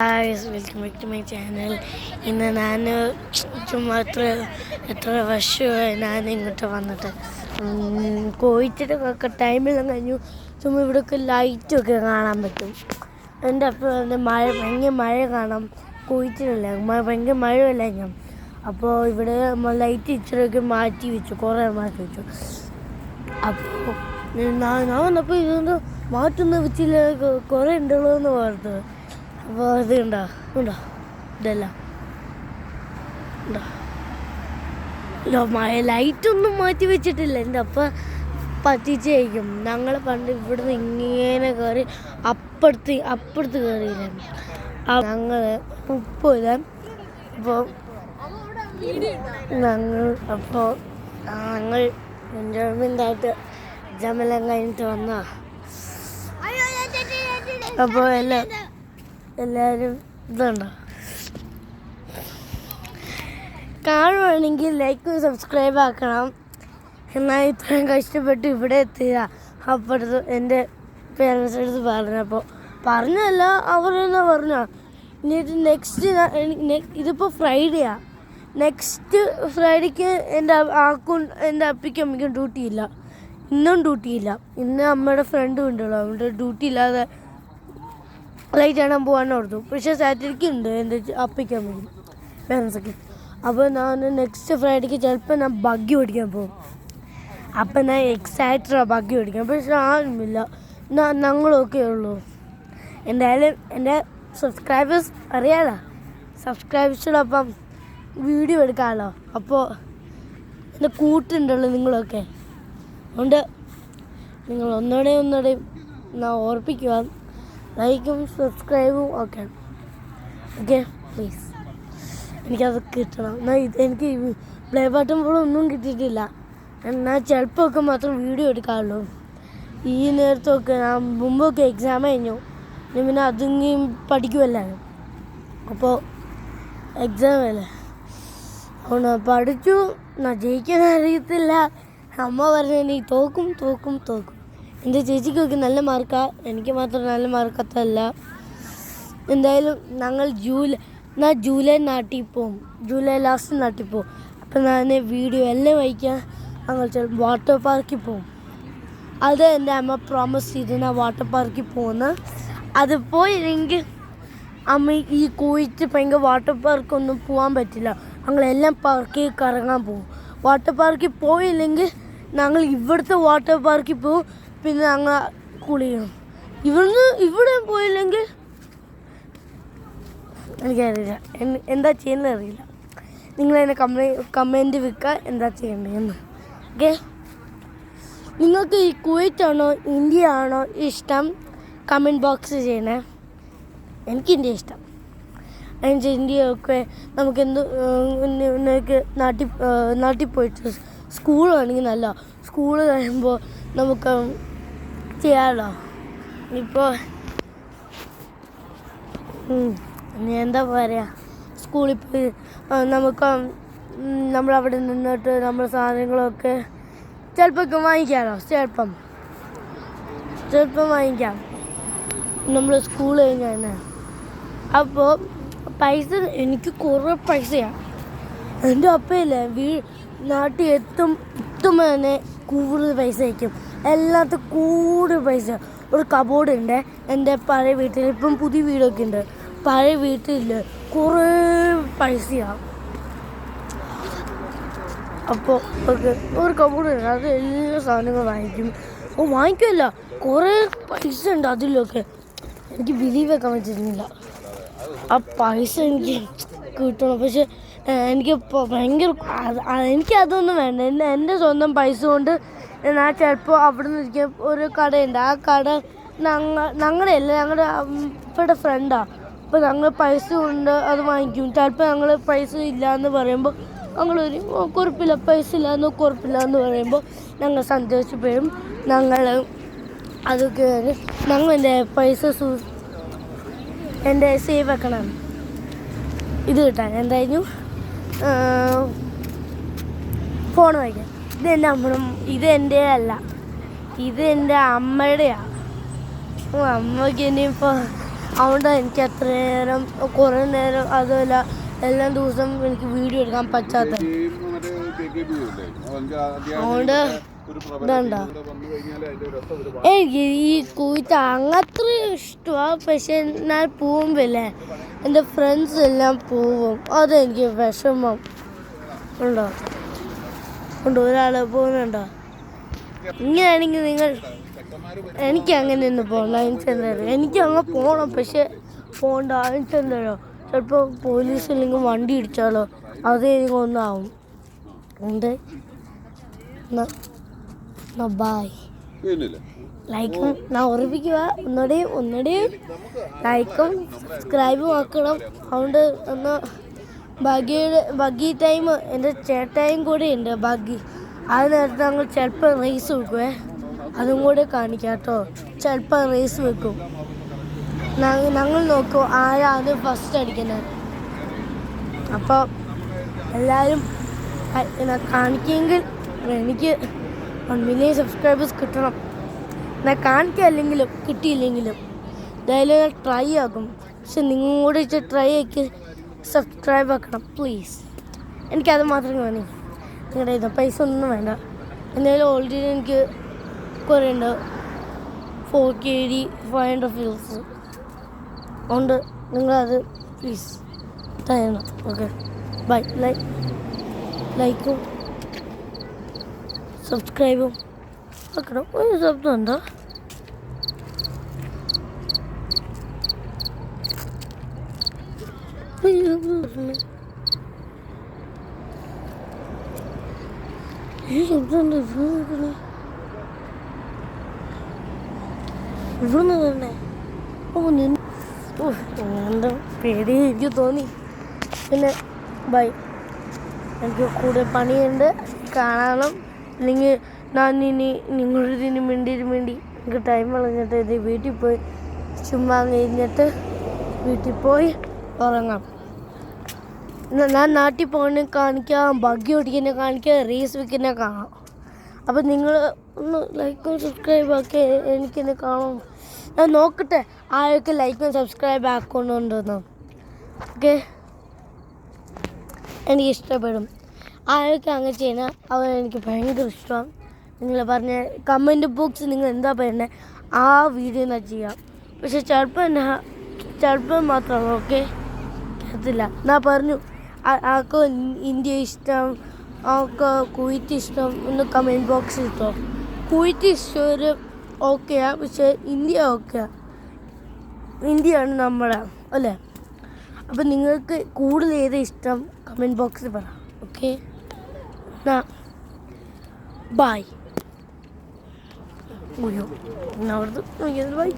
Guys, welcome back to my channel. ഇന്ന് ഞാൻ ചുമ്മാ എത്ര വർഷമായി ഞാൻ ഇങ്ങോട്ട് വന്നിട്ട് കോഴിച്ചിട്ടൊക്കെ ടൈമെല്ലാം കഴിഞ്ഞു. ചുമ്മാ ഇവിടെയൊക്കെ ലൈറ്റൊക്കെ കാണാൻ പറ്റും. എൻ്റെ അപ്പം ഭയങ്കര മഴ കാണാം. കോഴിച്ചിട്ടില്ല, ഭയങ്കര മഴയല്ല ഞാൻ. അപ്പോൾ ഇവിടെ ലൈറ്റ് ഇച്ചിരിയൊക്കെ മാറ്റി വെച്ചു, കുറേ മാറ്റി വെച്ചു. അപ്പോൾ ഞാൻ വന്നപ്പോൾ ഇതൊന്ന് മാറ്റൊന്നും വെച്ചില്ല, കുറേ ഉണ്ടല്ലോ എന്ന് പറഞ്ഞത്. അപ്പോൾ ഇത് ഉണ്ടോ ഇതെല്ലാം ഉണ്ടോ ലൈറ്റൊന്നും മാറ്റി വെച്ചിട്ടില്ല. എൻ്റെ അപ്പം പറ്റിച്ചായിരിക്കും. ഞങ്ങൾ പണ്ട് ഇവിടുന്ന് ഇങ്ങനെ കയറി അപ്പുറത്ത് കയറിയില്ല. ഞങ്ങൾ ഉപ്പില്ല. അപ്പോൾ ഞങ്ങൾ എൻജോയ്മെൻ്റായിട്ട് എക്സാമെല്ലാം കഴിഞ്ഞിട്ട് വന്നാ. അപ്പോൾ എല്ലാവരും ഇതുണ്ടോ കാണുവാണെങ്കിൽ ലൈക്ക് സബ്സ്ക്രൈബ് ആക്കണം. എന്നാൽ ഇത്രയും കഷ്ടപ്പെട്ട് ഇവിടെ എത്തുക. അപ്പുറത്ത് എൻ്റെ പേരൻസിൻ്റെ അടുത്ത് പറഞ്ഞപ്പോൾ പറഞ്ഞല്ല, അവരെന്നാ പറഞ്ഞോ എന്നിട്ട് നെക്സ്റ്റ് ഇതിപ്പോൾ ഫ്രൈഡേയാണ്. നെക്സ്റ്റ് ഫ്രൈഡേക്ക് എൻ്റെ അപ്പയ്ക്കും അമ്മയ്ക്കും ഡ്യൂട്ടിയില്ല. ഇന്നും ഡ്യൂട്ടിയില്ല. ഇന്ന് അമ്മയുടെ ഫ്രണ്ടും ഉണ്ടല്ലോ, അവരുടെ ഡ്യൂട്ടി ഇല്ലാതെ ലൈറ്റ് കാണാൻ പോകാൻ ഓർത്തു. പക്ഷേ സാറ്റർഡേക്ക് ഉണ്ട് എൻ്റെ അപ്പയ്ക്കും അമ്മയ്ക്കും പേരൻസൊക്കെ. അപ്പോൾ ഞാൻ നെക്സ്റ്റ് ഫ്രൈഡേക്ക് ചിലപ്പോൾ ഞാൻ ബഗ്ഗി ഓടിക്കാൻ പോകും. അപ്പം ഞാൻ എക്സൈറ്റഡാണ് ബഗ്ഗി ഓടിക്കാൻ. പക്ഷേ ആരുമില്ല, ഞങ്ങളൊക്കെ ഉള്ളൂ. എന്തായാലും എൻ്റെ സബ്സ്ക്രൈബേഴ്സ് അറിയാലോ, സബ്സ്ക്രൈബേഴ്സിനൊപ്പം വീഡിയോ എടുക്കാമല്ലോ. അപ്പോൾ എൻ്റെ കൂട്ടുണ്ടല്ലോ നിങ്ങളൊക്കെ. അതുകൊണ്ട് നിങ്ങൾ ഒന്നുകൂടെയും ഞാൻ ഓർപ്പിക്കുക, ലൈക്കും സബ്സ്ക്രൈബും ഒക്കെ ഓക്കെ പ്ലീസ്. എനിക്കത് കിട്ടണം. എനിക്ക് പ്ലേ ബട്ടൺ പോലും ഒന്നും കിട്ടിയിട്ടില്ല. എന്നാൽ ചിലപ്പോൾ മാത്രം വീഡിയോ എടുക്കാറുള്ളൂ. ഈ നേരത്തൊക്കെ ഞാൻ മുമ്പൊക്കെ എക്സാം കഴിഞ്ഞു, പിന്നെ അതിങ്ങി പഠിക്കുമല്ലായിരുന്നു. അപ്പോൾ എക്സാം അല്ലേ, അതുകൊണ്ട് പഠിച്ചു. ഞാൻ ജയിക്കാൻ അറിയത്തില്ല. അമ്മ പറഞ്ഞു നീ തോക്കും. എൻ്റെ ചേച്ചിക്കൊക്കെ നല്ല മാർക്കാണ്, എനിക്ക് മാത്രം നല്ല മാർക്കത്തല്ല. എന്തായാലും ഞങ്ങൾ ജൂലൈ നാട്ടിൽ പോവും, ജൂലൈ ലാസ്റ്റ് നാട്ടിൽ പോവും. അപ്പം ഞാൻ വീഡിയോ എല്ലാം വയ്ക്കാൻ ഞങ്ങൾ ചിലപ്പോൾ വാട്ടർ പാർക്കിൽ പോവും. അത് എൻ്റെ അമ്മ പ്രോമിസ് ചെയ്ത് ഞാൻ വാട്ടർ പാർക്കിൽ പോകുന്നത്. അത് പോയില്ലെങ്കിൽ അമ്മ ഈ കോഴിച്ച് ഭയങ്കര വാട്ടർ പാർക്കൊന്നും പോകാൻ പറ്റില്ല. ഞങ്ങളെല്ലാം പാർക്കിൽ കറങ്ങാൻ പോകും. വാട്ടർ പാർക്കിൽ പോയില്ലെങ്കിൽ ഞങ്ങൾ ഇവിടുത്തെ വാട്ടർ പാർക്കിൽ പോകും. പിന്നെ ഞങ്ങൾ കുളിക്കണം. ഇവിടെ പോയില്ലെങ്കിൽ എനിക്കറിയില്ല എന്താ ചെയ്യുന്നത് അറിയില്ല. നിങ്ങളതിനെ കമൻറ്റ് വെക്കുക എന്താ ചെയ്യേണ്ടതെന്ന്. ഓക്കെ, നിങ്ങൾക്ക് ഈ കുവൈറ്റാണോ ഇന്ത്യ ആണോ ഇഷ്ടം? കമൻറ്റ് ബോക്സ് ചെയ്യണേ. എനിക്ക് ഇന്ത്യ ഇഷ്ടം. എന്നുവെച്ചാൽ ഇന്ത്യയൊക്കെ നമുക്ക് നാട്ടിൽ പോയിട്ട് സ്കൂളാണെങ്കിൽ നല്ല സ്കൂൾ കഴിയുമ്പോൾ നമുക്ക് ചെയ്യാമല്ലോ. ഇപ്പോൾ എന്താ പറയുക, സ്കൂളിൽ പോയി നമുക്ക് നമ്മളവിടെ നിന്നിട്ട് നമ്മൾ സാധനങ്ങളൊക്കെ ചിലപ്പോൾ വാങ്ങിക്കാമല്ലോ. ചിലപ്പം വാങ്ങിക്കാം നമ്മൾ സ്കൂൾ കഴിഞ്ഞാൽ. അപ്പോൾ പൈസ എനിക്ക് കുറേ പൈസയാണ്. എൻ്റെ അപ്പയില്ലേ നാട്ടിൽ എത്തുമ്പോൾ തന്നെ കൂടുതൽ പൈസ അയക്കും. എല്ലാത്തും കൂടുതൽ പൈസ. ഒരു കബോർഡ് ഉണ്ട് എൻ്റെ പഴയ വീട്ടിൽ. ഇപ്പം പുതിയ വീടൊക്കെ ഉണ്ട്. പഴയ വീട്ടിൽ കുറേ പൈസയാണ്. അപ്പോൾ ഒരു കബോർഡ് ഉണ്ട്, അത് എല്ലാ സാധനങ്ങളും വാങ്ങിക്കും. വാങ്ങിക്കുമല്ല, കുറേ പൈസ ഉണ്ട് അതിലൊക്കെ. എനിക്ക് ബിലീവ് വെക്കാൻ പറ്റുന്നില്ല. ആ പൈസ എനിക്ക് കിട്ടണം. പക്ഷെ എനിക്കിപ്പോൾ ഭയങ്കര എനിക്കതൊന്നും വേണ്ട. എൻ്റെ സ്വന്തം പൈസ കൊണ്ട് ഞാൻ ചിലപ്പോൾ അവിടെ നിന്ന് ഇരിക്കാൻ ഒരു കടയുണ്ട്. ആ കട ഞങ്ങളുടെ അപ്പയുടെ ഫ്രണ്ടാണ്. അപ്പോൾ ഞങ്ങൾ പൈസ കൊണ്ട് അത് വാങ്ങിക്കും. ചിലപ്പോൾ ഞങ്ങൾ പൈസ ഇല്ല എന്ന് പറയുമ്പോൾ ഞങ്ങളൊരു പൈസ കുഴപ്പമില്ല എന്ന് പറയുമ്പോൾ ഞങ്ങൾ സന്തോഷപ്പെടും. ഞങ്ങൾ അതൊക്കെ ഞങ്ങൾ എൻ്റെ പൈസ എൻ്റെ സേവ് വെക്കണം ഇത് കിട്ടാൻ. എന്തായാലും ഫോൺ വാങ്ങിക്കാൻ. ഇത് എൻ്റെ അല്ല, ഇത് എൻ്റെ അമ്മയുടെയാണ്. അമ്മയ്ക്ക് ഇനിയിപ്പോൾ അതുകൊണ്ട് എനിക്ക് അത്ര നേരം കുറേ നേരം അതുമല്ല എല്ലാ ദിവസവും എനിക്ക് വീഡിയോ എടുക്കാൻ പറ്റാത്ത അതുകൊണ്ട് ഇതുണ്ടോ എനിക്ക് ഈ കുയിത്ത അങ്ങത്ര ഇഷ്ടമാണ്. പക്ഷെ ഞാൻ പോകുമ്പില്ലേ എൻ്റെ ഫ്രണ്ട്സ് എല്ലാം പോവും, അതെനിക്ക് വിഷമം ഉണ്ടോ. ഉണ്ട് ഒരാൾ പോകുന്നുണ്ടോ. ഇങ്ങനെയാണെങ്കിൽ നിങ്ങൾ എനിക്ക് അങ്ങനെ ഒന്ന് പോകണ്ട. എനിക്ക് അങ്ങ് പോകണം, പക്ഷെ പോകണ്ട. എനിക്കെന്തല്ലോ ചിലപ്പോൾ പോലീസ് ഇല്ലെങ്കിൽ വണ്ടി ഇടിച്ചാലോ, അത് എനിക്ക് ഒന്നാവും. ഉണ്ട് ബായ്. ലൈക്കും ഞാൻ ഉറപ്പിക്കുക, ഒന്നുകൂടെയും ലൈക്കും സബ്സ്ക്രൈബും ആക്കണം. അതുകൊണ്ട് ഒന്ന് ബഗ്ഗി ടൈം എൻ്റെ ചേട്ടായും കൂടെ ഉണ്ട് ബഗ്ഗി. അത് നേരത്തെ ഞങ്ങൾ ചിലപ്പോൾ റേസ് വെക്കുവേ, അതും കൂടെ കാണിക്കാം കേട്ടോ. ചിലപ്പോൾ റേസ് വെക്കും. ഞങ്ങൾ നോക്കും ആരാണ് ഫസ്റ്റ് അടിക്കുന്നത്. അപ്പോൾ എല്ലാവരും കാണിക്കുമെങ്കിൽ എനിക്ക് 1 million സബ്സ്ക്രൈബേഴ്സ് കിട്ടണം. ഞാൻ കാണിക്കല്ലെങ്കിലും കിട്ടിയില്ലെങ്കിലും എന്തായാലും ഞാൻ ട്രൈ ആക്കും. പക്ഷെ നിങ്ങളോട് ട്രൈ ആക്കി സബ്സ്ക്രൈബ് ആക്കണം പ്ലീസ്. എനിക്കത് മാത്രമേ വേണേ. നിങ്ങളുടെ ഇത് പൈസ ഒന്നും വേണ്ട. എന്തായാലും ഓൾറെഡി എനിക്ക് കുറേ ഉണ്ട്, 4K 500 വ്യൂസ്. അതുകൊണ്ട് നിങ്ങളത് പ്ലീസ് തരണം. Okay bye. ലൈക്കും സബ്സ്ക്രൈബും ആക്കണം. ഒരു ശബ്ദം ഉണ്ടോ? ഈ ശബ്ദം ഉണ്ട്. ഇവിടുന്ന് തന്നെ എന്താ പേടി എനിക്ക് തോന്നി. പിന്നെ ബൈ. എനിക്ക് കൂടെ പണിയുണ്ട്, കാണണം. അല്ലെങ്കിൽ ഞാൻ ഇനി നിങ്ങളിതിന് വേണ്ടി എനിക്ക് ടൈം കളഞ്ഞിട്ട് ഇത് വീട്ടിൽ പോയി ചുമ്മാ കഴിഞ്ഞിട്ട് വീട്ടിൽ പോയി ഉറങ്ങാം. ഞാൻ നാട്ടിൽ പോകുന്നത് കാണിക്കാം, ബഗ്ഗി ഓടിക്കുന്നത് കാണിക്കാം, റേസ് വെക്കുന്നത് കാണാം. അപ്പം നിങ്ങൾ ഒന്ന് ലൈക്കും സബ്സ്ക്രൈബ് ആക്കി എനിക്കെന്നെ കാണാം. ഞാൻ നോക്കട്ടെ ആരൊക്കെ ലൈക്കും സബ്സ്ക്രൈബ് ആക്കുന്നുണ്ടെന്ന്. ഓക്കെ, എനിക്ക് ഇഷ്ടപ്പെടും. ആരൊക്കെ അങ്ങനെ ചെയ്യണം അവർ എനിക്ക് ഭയങ്കര ഇഷ്ടമാണ്. നിങ്ങൾ പറഞ്ഞ കമൻറ്റ് ബോക്സ് നിങ്ങൾ എന്താ പറയുന്നത് ആ വീഡിയോ ഞാൻ ചെയ്യാം. പക്ഷെ ചിലപ്പോൾ മാത്രമാണ്. ഓക്കെ, കേട്ടില്ല. ഞാൻ പറഞ്ഞു ആർക്കോ ഇന്ത്യ ഇഷ്ടം, ആർക്കോ കുവൈറ്റ് ഇഷ്ടം എന്ന് കമൻറ്റ് ബോക്സിൽ ഇട്ടോ. കുവൈറ്റ് ഇഷ്ടം ഓക്കെയാണ്, പക്ഷെ ഇന്ത്യ ഓക്കെയാണ്. ഇന്ത്യയാണ് നമ്മളെ അല്ലേ. അപ്പം നിങ്ങൾക്ക് കൂടുതൽ ഏതാ ഇഷ്ടം കമൻറ്റ് ബോക്സിൽ പറ. Okay, bye. അവിടുത്തെ ബൈ.